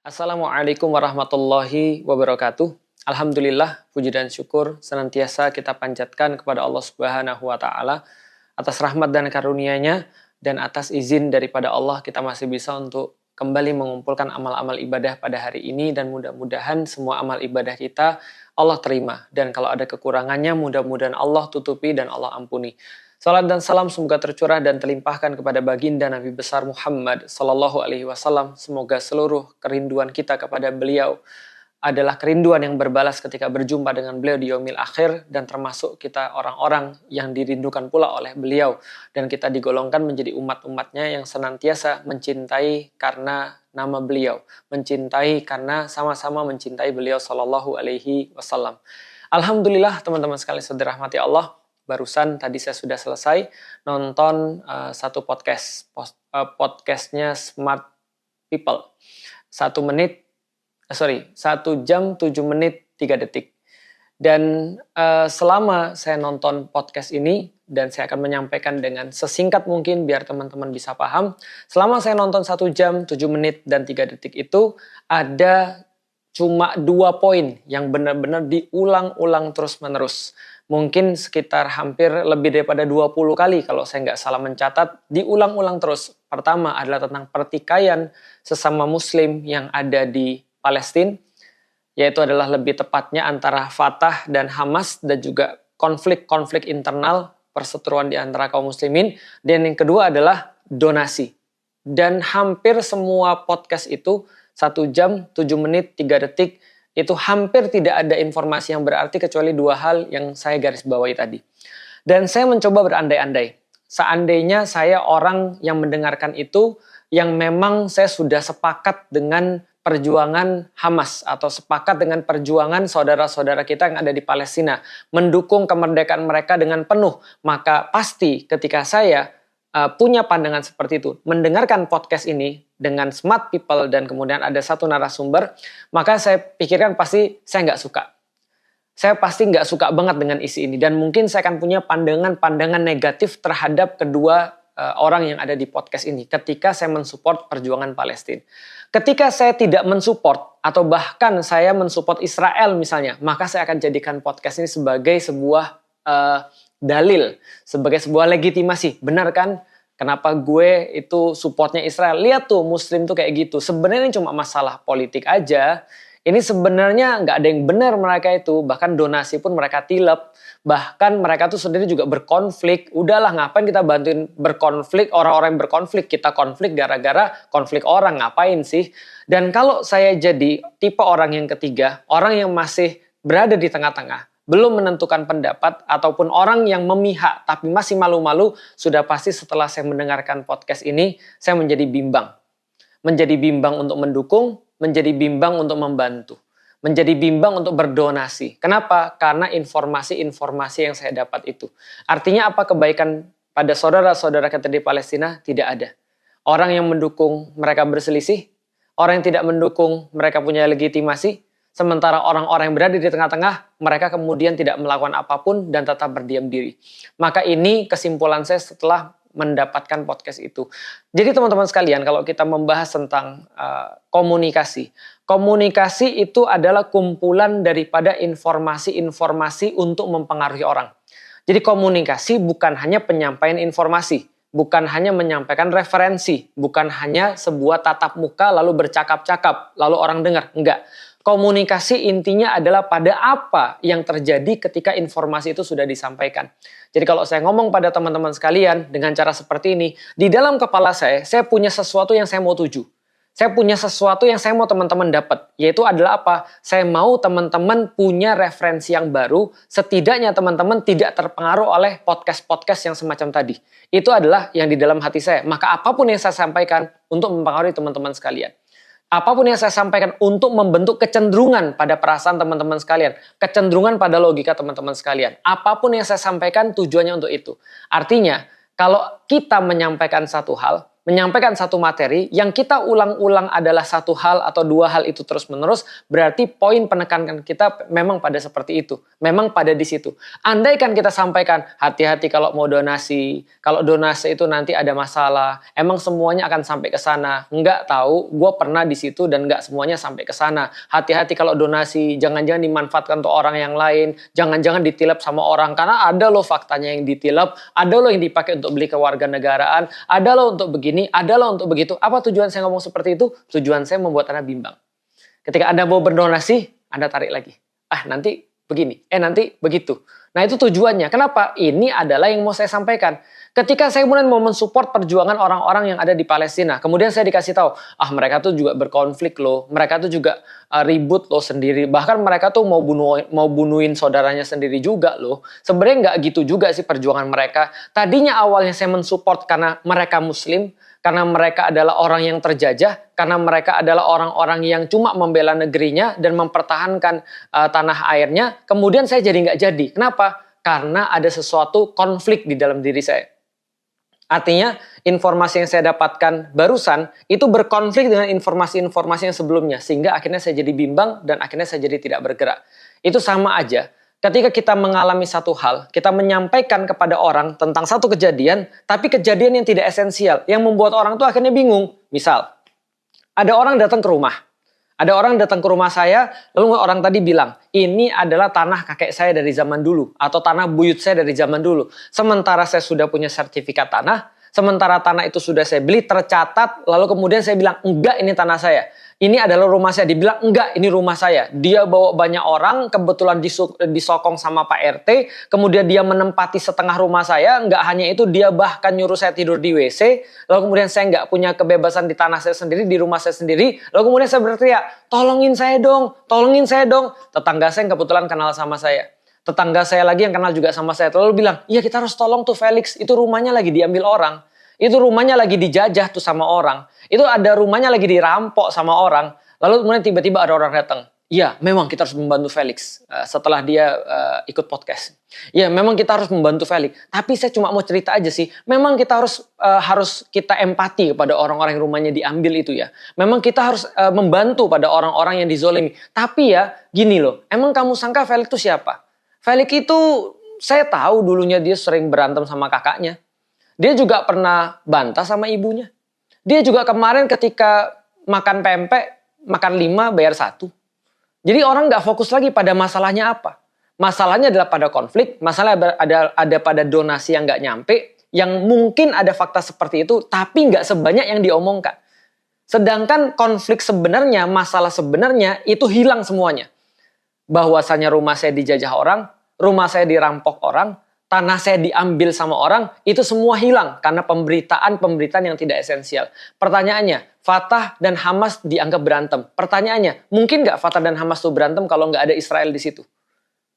Assalamualaikum warahmatullahi wabarakatuh. Alhamdulillah, puji dan syukur senantiasa kita panjatkan kepada Allah Subhanahu wa taala atas rahmat dan karunia-Nya, dan atas izin daripada Allah kita masih bisa untuk kembali mengumpulkan amal-amal ibadah pada hari ini, dan mudah-mudahan semua amal ibadah kita Allah terima, dan kalau ada kekurangannya mudah-mudahan Allah tutupi dan Allah ampuni. Salat dan salam semoga tercurah dan terlimpahkan kepada baginda Nabi besar Muhammad Sallallahu Alaihi Wasallam. Semoga seluruh kerinduan kita kepada beliau adalah kerinduan yang berbalas ketika berjumpa dengan beliau di yaumil akhir, dan termasuk kita orang-orang yang dirindukan pula oleh beliau, dan kita digolongkan menjadi umat-umatnya yang senantiasa mencintai karena nama beliau, mencintai karena sama-sama mencintai beliau Sallallahu Alaihi Wasallam. Alhamdulillah teman-teman sekalian dirahmati Allah. Barusan tadi saya sudah selesai nonton satu podcastnya Smart People. 1 jam 7 menit 3 detik. Dan selama saya nonton podcast ini, dan saya akan menyampaikan dengan sesingkat mungkin biar teman-teman bisa paham. Selama saya nonton 1 jam 7 menit dan 3 detik itu, ada cuma 2 poin yang benar-benar diulang-ulang terus-menerus. Mungkin sekitar hampir lebih daripada 20 kali kalau saya nggak salah mencatat, diulang-ulang terus. Pertama adalah tentang pertikaian sesama muslim yang ada di Palestina, yaitu adalah lebih tepatnya antara Fatah dan Hamas, dan juga konflik-konflik internal, perseteruan di antara kaum muslimin. Dan yang kedua adalah donasi. Dan hampir semua podcast itu 1 jam 7 menit 3 detik, itu hampir tidak ada informasi yang berarti kecuali 2 hal yang saya garis bawahi tadi. Dan saya mencoba berandai-andai. Seandainya saya orang yang mendengarkan itu, yang memang saya sudah sepakat dengan perjuangan Hamas, atau sepakat dengan perjuangan saudara-saudara kita yang ada di Palestina, mendukung kemerdekaan mereka dengan penuh, maka pasti ketika saya punya pandangan seperti itu, mendengarkan podcast ini dengan Smart People dan kemudian ada satu narasumber, maka saya pikirkan pasti saya nggak suka. Saya pasti nggak suka banget dengan isi ini, dan mungkin saya akan punya pandangan-pandangan negatif terhadap kedua orang yang ada di podcast ini ketika saya mensupport perjuangan Palestina. Ketika saya tidak mensupport, atau bahkan saya mensupport Israel misalnya, maka saya akan jadikan podcast ini sebagai sebuah dalil, sebagai sebuah legitimasi. Benar kan? Kenapa gue itu supportnya Israel? Lihat tuh, muslim tuh kayak gitu. Sebenarnya ini cuma masalah politik aja. Ini sebenarnya nggak ada yang benar mereka itu. Bahkan donasi pun mereka tilep. Bahkan mereka tuh sendiri juga berkonflik. Udahlah, ngapain kita bantuin berkonflik, orang-orang yang berkonflik. Kita konflik gara-gara konflik orang. Ngapain sih? Dan kalau saya jadi tipe orang yang ketiga, orang yang masih berada di tengah-tengah, belum menentukan pendapat, ataupun orang yang memihak tapi masih malu-malu, sudah pasti setelah saya mendengarkan podcast ini, saya menjadi bimbang. Menjadi bimbang untuk mendukung, menjadi bimbang untuk membantu, menjadi bimbang untuk berdonasi. Kenapa? Karena informasi-informasi yang saya dapat itu. Artinya apa kebaikan pada saudara-saudara kita di Palestina? Tidak ada. Orang yang mendukung mereka berselisih, orang yang tidak mendukung mereka punya legitimasi. Sementara orang-orang yang berada di tengah-tengah, mereka kemudian tidak melakukan apapun dan tetap berdiam diri. Maka ini kesimpulan saya setelah mendapatkan podcast itu. Jadi teman-teman sekalian, kalau kita membahas tentang komunikasi. Komunikasi itu adalah kumpulan daripada informasi-informasi untuk mempengaruhi orang. Jadi komunikasi bukan hanya penyampaian informasi, bukan hanya menyampaikan referensi, bukan hanya sebuah tatap muka lalu bercakap-cakap, lalu orang dengar. Enggak. Komunikasi intinya adalah pada apa yang terjadi ketika informasi itu sudah disampaikan. Jadi kalau saya ngomong pada teman-teman sekalian dengan cara seperti ini, di dalam kepala saya punya sesuatu yang saya mau tuju. Saya punya sesuatu yang saya mau teman-teman dapat. Yaitu adalah apa? Saya mau teman-teman punya referensi yang baru, setidaknya teman-teman tidak terpengaruh oleh podcast-podcast yang semacam tadi. Itu adalah yang di dalam hati saya. Maka apapun yang saya sampaikan untuk mempengaruhi teman-teman sekalian. Apapun yang saya sampaikan untuk membentuk kecenderungan pada perasaan teman-teman sekalian, kecenderungan pada logika teman-teman sekalian. Apapun yang saya sampaikan tujuannya untuk itu. Artinya, kalau kita menyampaikan satu hal, menyampaikan satu materi yang kita ulang-ulang adalah satu hal atau dua hal itu terus-menerus, berarti poin penekanan kita memang pada seperti itu. Memang pada di situ. Andaikan kita sampaikan, hati-hati kalau mau donasi, kalau donasi itu nanti ada masalah, emang semuanya akan sampai ke sana. Enggak tahu, gue pernah di situ dan enggak semuanya sampai ke sana. Hati-hati kalau donasi, jangan-jangan dimanfaatkan untuk orang yang lain, jangan-jangan ditilap sama orang, karena ada loh faktanya yang ditilap, ada loh yang dipakai untuk beli kewarganegaraan, ada loh untuk begini, ada loh untuk begitu. Apa tujuan saya ngomong seperti itu? Tujuan saya membuat Anda bimbang. Ketika Anda mau berdonasi, Anda tarik lagi. Nanti begini, nanti begitu. Nah itu tujuannya. Kenapa? Ini adalah yang mau saya sampaikan. Ketika saya kemudian mau mensupport perjuangan orang-orang yang ada di Palestina, kemudian saya dikasih tahu, mereka tuh juga berkonflik loh, mereka tuh juga ribut loh sendiri, bahkan mereka tuh mau bunuhin saudaranya sendiri juga loh. Sebenarnya nggak gitu juga sih perjuangan mereka. Tadinya awalnya saya mensupport karena mereka Muslim, karena mereka adalah orang yang terjajah, karena mereka adalah orang-orang yang cuma membela negerinya dan mempertahankan tanah airnya. Kemudian saya jadi nggak jadi. Kenapa? Karena ada sesuatu konflik di dalam diri saya. Artinya informasi yang saya dapatkan barusan itu berkonflik dengan informasi-informasi yang sebelumnya. Sehingga akhirnya saya jadi bimbang dan akhirnya saya jadi tidak bergerak. Itu sama aja. Ketika kita mengalami satu hal, kita menyampaikan kepada orang tentang satu kejadian, tapi kejadian yang tidak esensial, yang membuat orang tuh akhirnya bingung. Misal, ada orang datang ke rumah. Ada orang datang ke rumah saya, lalu orang tadi bilang, ini adalah tanah kakek saya dari zaman dulu, atau tanah buyut saya dari zaman dulu. Sementara saya sudah punya sertifikat tanah, sementara tanah itu sudah saya beli, tercatat, lalu kemudian saya bilang, enggak ini tanah saya. Ini adalah rumah saya. Dibilang, enggak ini rumah saya. Dia bawa banyak orang, kebetulan disokong sama Pak RT, kemudian dia menempati setengah rumah saya, enggak hanya itu, dia bahkan nyuruh saya tidur di WC, lalu kemudian saya enggak punya kebebasan di tanah saya sendiri, di rumah saya sendiri, lalu kemudian saya berteriak, tolongin saya dong, tolongin saya dong. Tetangga saya yang kebetulan kenal sama saya. Tetangga saya lagi yang kenal juga sama saya, lalu bilang, iya kita harus tolong tuh Felix, itu rumahnya lagi diambil orang. Itu rumahnya lagi dijajah tuh sama orang. Itu ada rumahnya lagi dirampok sama orang. Lalu kemudian tiba-tiba ada orang datang. Iya, memang kita harus membantu Felix. Setelah dia ikut podcast. Iya, memang kita harus membantu Felix. Tapi saya cuma mau cerita aja sih. Memang kita harus kita empati kepada orang-orang yang rumahnya diambil itu ya. Memang kita harus membantu pada orang-orang yang dizolimi. Tapi ya, gini loh. Emang kamu sangka Felix itu siapa? Felix itu, saya tahu dulunya dia sering berantem sama kakaknya. Dia juga pernah bantah sama ibunya. Dia juga kemarin ketika makan pempek, makan 5 bayar 1. Jadi orang gak fokus lagi pada masalahnya apa. Masalahnya adalah pada konflik, masalah ada pada donasi yang gak nyampe, yang mungkin ada fakta seperti itu, tapi gak sebanyak yang diomongkan. Sedangkan konflik sebenarnya, masalah sebenarnya itu hilang semuanya. Bahwasanya rumah saya dijajah orang, rumah saya dirampok orang, tanah saya diambil sama orang, itu semua hilang karena pemberitaan yang tidak esensial. Pertanyaannya, Fatah dan Hamas dianggap berantem. Pertanyaannya, mungkin nggak Fatah dan Hamas itu berantem kalau nggak ada Israel di situ?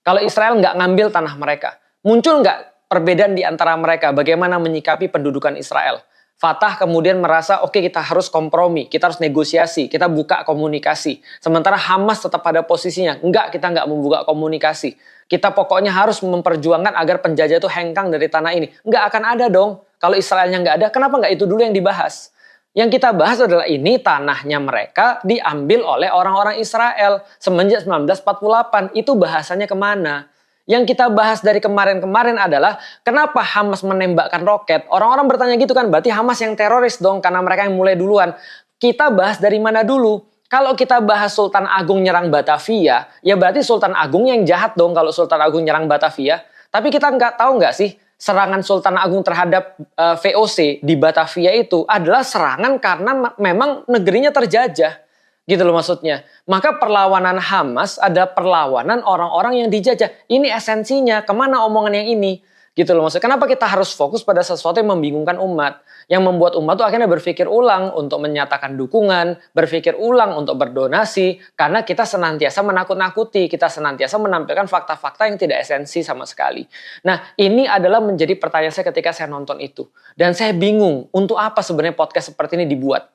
Kalau Israel nggak ngambil tanah mereka, muncul nggak perbedaan di antara mereka bagaimana menyikapi pendudukan Israel? Fatah kemudian merasa, oke, kita harus kompromi, kita harus negosiasi, kita buka komunikasi. Sementara Hamas tetap pada posisinya, enggak, kita nggak membuka komunikasi. Kita pokoknya harus memperjuangkan agar penjajah itu hengkang dari tanah ini. Nggak akan ada dong. Kalau Israelnya nggak ada, kenapa nggak itu dulu yang dibahas? Yang kita bahas adalah ini tanahnya mereka diambil oleh orang-orang Israel semenjak 1948. Itu bahasanya kemana? Yang kita bahas dari kemarin-kemarin adalah kenapa Hamas menembakkan roket. Orang-orang bertanya gitu kan, berarti Hamas yang teroris dong karena mereka yang mulai duluan. Kita bahas dari mana dulu? Kalau kita bahas Sultan Agung nyerang Batavia, ya berarti Sultan Agung yang jahat dong kalau Sultan Agung nyerang Batavia. Tapi kita nggak tahu nggak sih, serangan Sultan Agung terhadap VOC di Batavia itu adalah serangan karena memang negerinya terjajah. Gitu loh maksudnya. Maka perlawanan Hamas ada perlawanan orang-orang yang dijajah. Ini esensinya, kemana omongan yang ini? Gitu loh maksudnya. Kenapa kita harus fokus pada sesuatu yang membingungkan umat? Yang membuat umat tuh akhirnya berpikir ulang untuk menyatakan dukungan, berpikir ulang untuk berdonasi, karena kita senantiasa menakut-nakuti, kita senantiasa menampilkan fakta-fakta yang tidak esensi sama sekali. Nah, ini adalah menjadi pertanyaan saya ketika saya nonton itu. Dan saya bingung, untuk apa sebenarnya podcast seperti ini dibuat?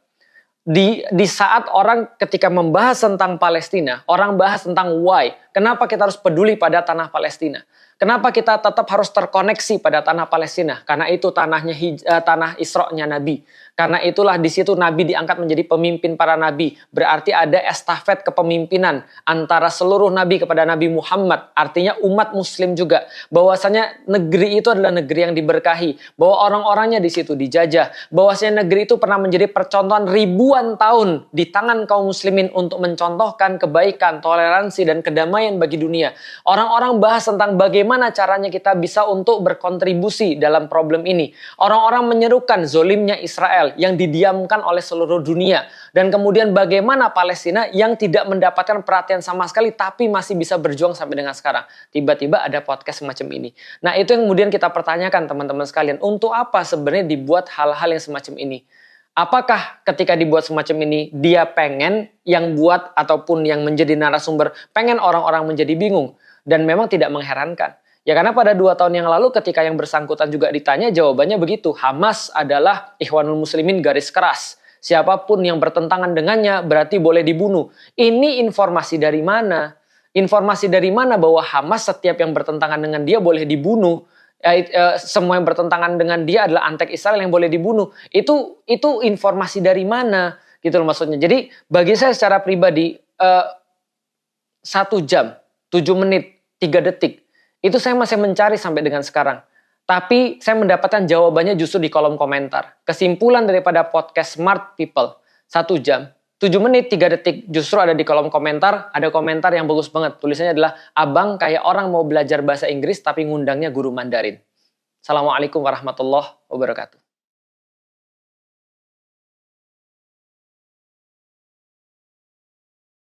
Di saat orang ketika membahas tentang Palestina, orang bahas tentang why, kenapa kita harus peduli pada tanah Palestina. Kenapa kita tetap harus terkoneksi pada tanah Palestina? Karena itu tanah Isra-nya Nabi. Karena itulah di situ Nabi diangkat menjadi pemimpin para nabi. Berarti ada estafet kepemimpinan antara seluruh nabi kepada Nabi Muhammad. Artinya umat muslim juga. Bahwasanya negeri itu adalah negeri yang diberkahi. Bahwa orang-orangnya di situ dijajah. Bahwasanya negeri itu pernah menjadi percontohan ribuan tahun di tangan kaum muslimin untuk mencontohkan kebaikan, toleransi, dan kedamaian bagi dunia. Orang-orang bahas tentang bagaimana caranya kita bisa untuk berkontribusi dalam problem ini. Orang-orang menyerukan zolimnya Israel yang didiamkan oleh seluruh dunia. Dan kemudian bagaimana Palestina yang tidak mendapatkan perhatian sama sekali tapi masih bisa berjuang sampai dengan sekarang. Tiba-tiba ada podcast semacam ini. Nah, itu yang kemudian kita pertanyakan teman-teman sekalian. Untuk apa sebenarnya dibuat hal-hal yang semacam ini? Apakah ketika dibuat semacam ini dia pengen yang buat ataupun yang menjadi narasumber pengen orang-orang menjadi bingung? Dan memang tidak mengherankan. Ya karena pada 2 tahun yang lalu ketika yang bersangkutan juga ditanya, jawabannya begitu. Hamas adalah Ikhwanul Muslimin garis keras. Siapapun yang bertentangan dengannya berarti boleh dibunuh. Ini informasi dari mana? Informasi dari mana bahwa Hamas setiap yang bertentangan dengan dia boleh dibunuh? Semua yang bertentangan dengan dia adalah antek Israel yang boleh dibunuh. Itu informasi dari mana? Gitu loh maksudnya. Jadi bagi saya secara pribadi 1 jam, 7 menit, 3 detik. Itu saya masih mencari sampai dengan sekarang. Tapi saya mendapatkan jawabannya justru di kolom komentar. Kesimpulan daripada podcast Smart People. 1 jam, 7 menit, 3 detik. Justru ada di kolom komentar. Ada komentar yang bagus banget. Tulisannya adalah, abang kayak orang mau belajar bahasa Inggris tapi ngundangnya guru Mandarin. Assalamualaikum warahmatullahi wabarakatuh.